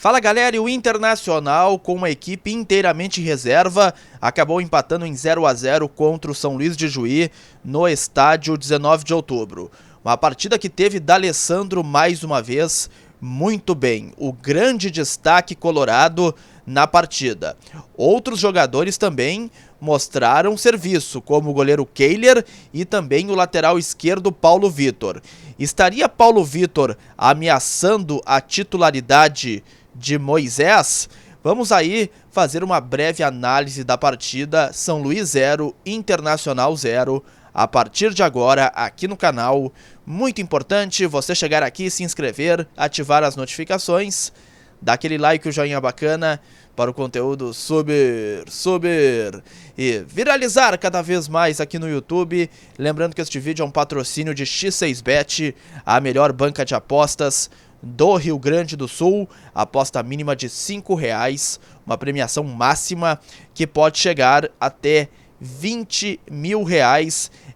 Fala galera, e o Internacional, com uma equipe inteiramente reserva, acabou empatando em 0-0 contra o São Luís de Juí no estádio 19 de outubro. Uma partida que teve D'Alessandro mais uma vez muito bem, o grande destaque colorado na partida. Outros jogadores também mostraram serviço, como o goleiro Kehler e também o lateral esquerdo Paulo Vitor. Estaria Paulo Vitor ameaçando a titularidade de Moisés? Vamos aí fazer uma breve análise da partida. São Luís 0, Internacional 0, a partir de agora aqui no canal. Muito importante você chegar aqui, se inscrever, ativar as notificações, dar aquele like, o joinha bacana para o conteúdo subir e viralizar cada vez mais aqui no YouTube. Lembrando que este vídeo é um patrocínio de X6Bet, a melhor banca de apostas do Rio Grande do Sul. Aposta mínima de R$5, uma premiação máxima que pode chegar até R$20 mil.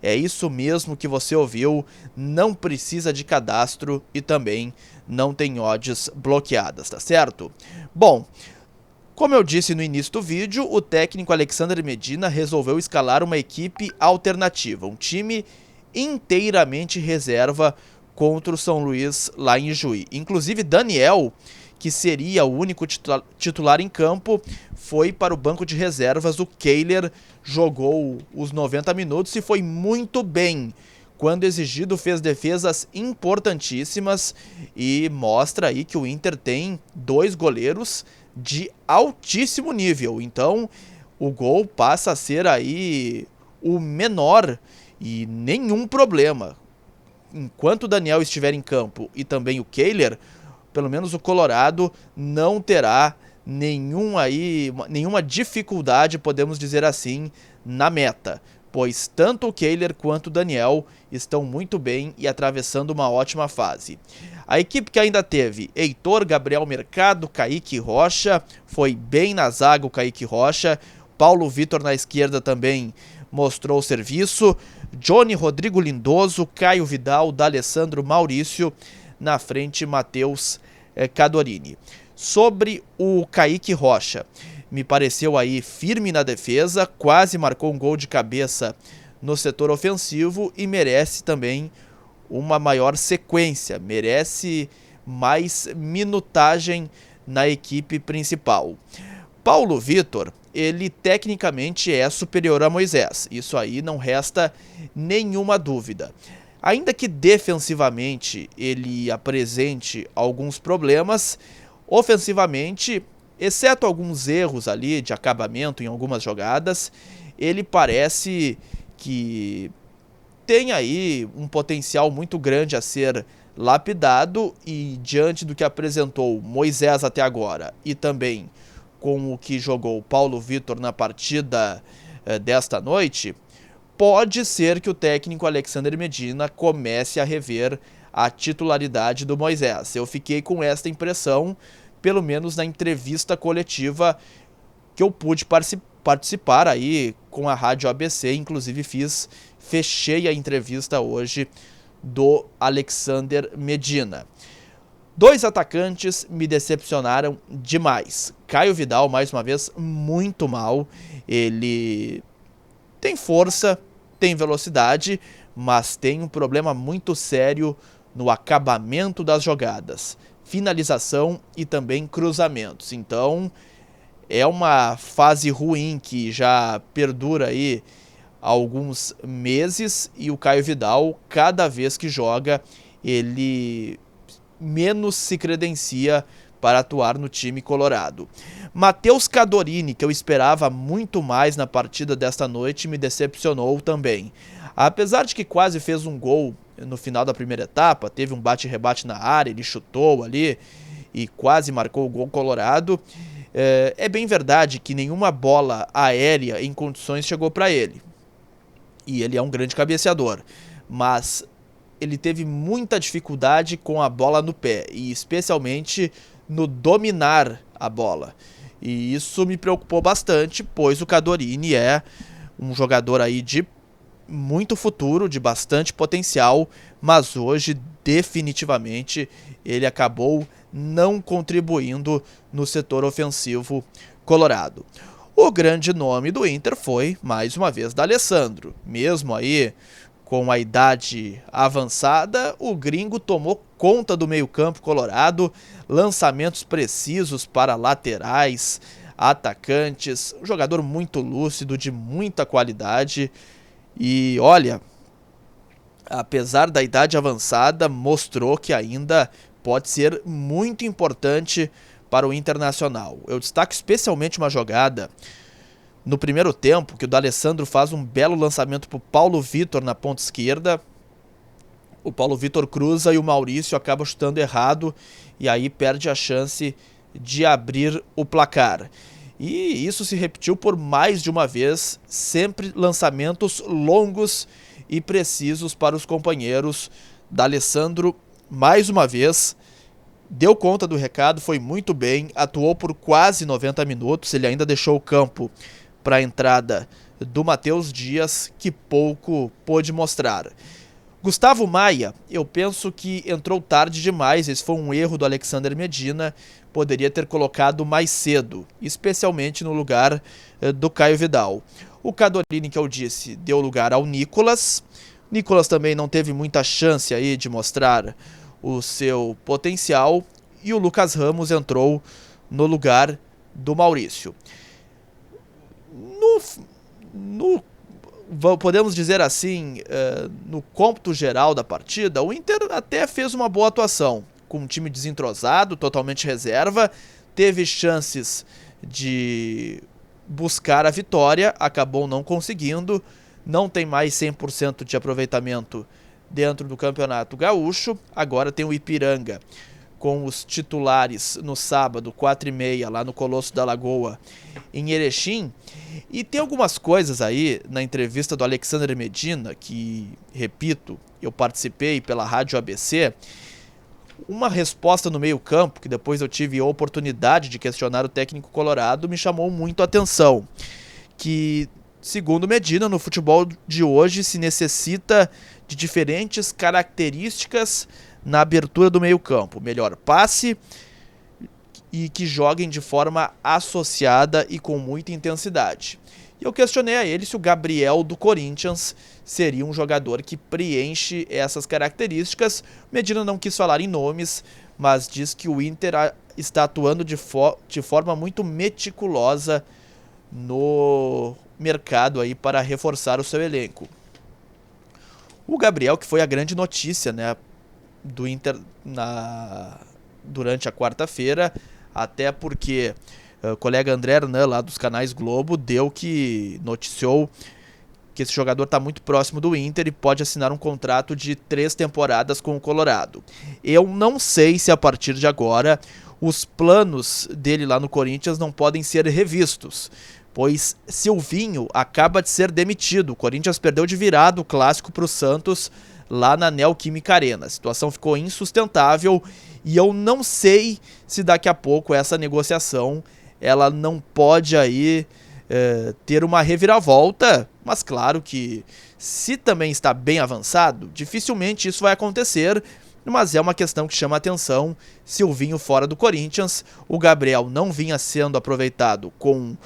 É isso mesmo que você ouviu, não precisa de cadastro e também não tem odds bloqueadas, tá certo? Bom, como eu disse no início do vídeo, o técnico Alexander Medina resolveu escalar uma equipe alternativa, um time inteiramente reserva contra o São Luís lá em Juí. Inclusive Daniel, que seria o único titular em campo, foi para o banco de reservas. O Kehler jogou os 90 minutos e foi muito bem. Quando exigido, fez defesas importantíssimas e mostra aí que o Inter tem dois goleiros de altíssimo nível. Então, o gol passa a ser aí o menor e nenhum problema. Enquanto o Daniel estiver em campo e também o Kehler, pelo menos o Colorado não terá nenhuma dificuldade, podemos dizer assim, na meta, pois tanto o Kehler quanto o Daniel estão muito bem e atravessando uma ótima fase. A equipe que ainda teve Heitor, Gabriel Mercado, Kaique Rocha, foi bem na zaga o Kaique Rocha, Paulo Vitor na esquerda também mostrou serviço, Johnny, Rodrigo Lindoso, Caio Vidal, D'Alessandro, Maurício, na frente Matheus Cadorini. Sobre o Kaique Rocha, me pareceu aí firme na defesa, quase marcou um gol de cabeça no setor ofensivo e merece também uma maior sequência, merece mais minutagem na equipe principal. Paulo Vitor, ele tecnicamente é superior a Moisés, isso aí não resta nenhuma dúvida. Ainda que defensivamente ele apresente alguns problemas, ofensivamente, exceto alguns erros ali de acabamento em algumas jogadas, ele parece que tem aí um potencial muito grande a ser lapidado e diante do que apresentou Moisés até agora e também com o que jogou Paulo Vitor na partida desta noite, pode ser que o técnico Alexander Medina comece a rever a titularidade do Moisés. Eu fiquei com esta impressão, pelo menos na entrevista coletiva que eu pude participar aí com a Rádio ABC, inclusive fechei a entrevista hoje do Alexander Medina. Dois atacantes me decepcionaram demais. Caio Vidal, mais uma vez, muito mal. Ele tem força, tem velocidade, mas tem um problema muito sério no acabamento das jogadas, finalização e também cruzamentos. Então, é uma fase ruim que já perdura aí há alguns meses e o Caio Vidal, cada vez que joga, ele menos se credencia para atuar no time colorado. Matheus Cadorini, que eu esperava muito mais na partida desta noite, me decepcionou também. Apesar de que quase fez um gol no final da primeira etapa, teve um bate-rebate na área, ele chutou ali e quase marcou o gol colorado, é bem verdade que nenhuma bola aérea em condições chegou para ele. E ele é um grande cabeceador, mas ele teve muita dificuldade com a bola no pé, e especialmente no dominar a bola. E isso me preocupou bastante, pois o Cadorini é um jogador aí de muito futuro, de bastante potencial, mas hoje definitivamente ele acabou não contribuindo no setor ofensivo colorado. O grande nome do Inter foi, mais uma vez, D'Alessandro. Mesmo aí com a idade avançada, o gringo tomou conta do meio-campo colorado, lançamentos precisos para laterais, atacantes, um jogador muito lúcido, de muita qualidade. E olha, apesar da idade avançada, mostrou que ainda pode ser muito importante para o Internacional. Eu destaco especialmente uma jogada no primeiro tempo, que o D'Alessandro faz um belo lançamento para o Paulo Vitor na ponta esquerda. O Paulo Vitor cruza e o Maurício acaba chutando errado e aí perde a chance de abrir o placar. E isso se repetiu por mais de uma vez, sempre lançamentos longos e precisos para os companheiros. D'Alessandro, mais uma vez, deu conta do recado, foi muito bem, atuou por quase 90 minutos, ele ainda deixou o campo para a entrada do Matheus Dias, que pouco pôde mostrar. Gustavo Maia, eu penso que entrou tarde demais, esse foi um erro do Alexander Medina, poderia ter colocado mais cedo, especialmente no lugar do Caio Vidal. O Cadolini, que eu disse, deu lugar ao Nicolas. Nicolas também não teve muita chance aí de mostrar o seu potencial, e o Lucas Ramos entrou no lugar do Maurício. Podemos dizer assim, no cômputo geral da partida, o Inter até fez uma boa atuação, com um time desentrosado, totalmente reserva, teve chances de buscar a vitória, acabou não conseguindo, não tem mais 100% de aproveitamento dentro do Campeonato Gaúcho, agora tem o Ipiranga com os titulares no sábado, 4h30, lá no Colosso da Lagoa, em Erechim. E tem algumas coisas aí na entrevista do Alexander Medina, que, repito, eu participei pela Rádio ABC, uma resposta no meio-campo, que depois eu tive a oportunidade de questionar o técnico colorado, me chamou muito a atenção. Que, segundo Medina, no futebol de hoje se necessita de diferentes características na abertura do meio-campo. Melhor passe e que joguem de forma associada e com muita intensidade. E eu questionei a ele se o Gabriel do Corinthians seria um jogador que preenche essas características. Medina não quis falar em nomes, mas diz que o Inter está atuando de forma muito meticulosa no mercado aí para reforçar o seu elenco. O Gabriel, que foi a grande notícia, né, do Inter durante a quarta-feira, até porque o colega André Hernan, lá dos canais Globo, noticiou que esse jogador está muito próximo do Inter e pode assinar um contrato de 3 temporadas com o Colorado. Eu não sei se a partir de agora os planos dele lá no Corinthians não podem ser revistos, pois Silvinho acaba de ser demitido. O Corinthians perdeu de virada o clássico para o Santos lá na Neoquímica Arena. A situação ficou insustentável e eu não sei se daqui a pouco essa negociação ela não pode aí ter uma reviravolta, mas claro que se também está bem avançado, dificilmente isso vai acontecer, mas é uma questão que chama a atenção. Silvinho fora do Corinthians, o Gabriel não vinha sendo aproveitado com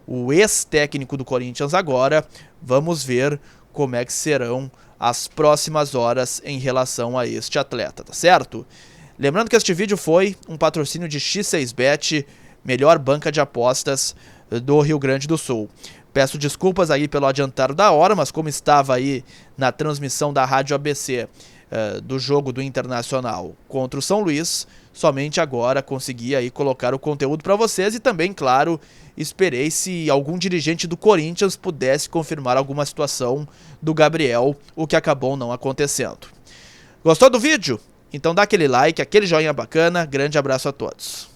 o ex-técnico do Corinthians agora, vamos ver como é que serão as próximas horas em relação a este atleta, tá certo? Lembrando que este vídeo foi um patrocínio de X6Bet, melhor banca de apostas do Rio Grande do Sul. Peço desculpas aí pelo adiantar da hora, mas como estava aí na transmissão da Rádio ABC do jogo do Internacional contra o São Luís, somente agora consegui aí colocar o conteúdo para vocês e também, claro, esperei se algum dirigente do Corinthians pudesse confirmar alguma situação do Gabriel, o que acabou não acontecendo. Gostou do vídeo? Então dá aquele like, aquele joinha bacana, grande abraço a todos.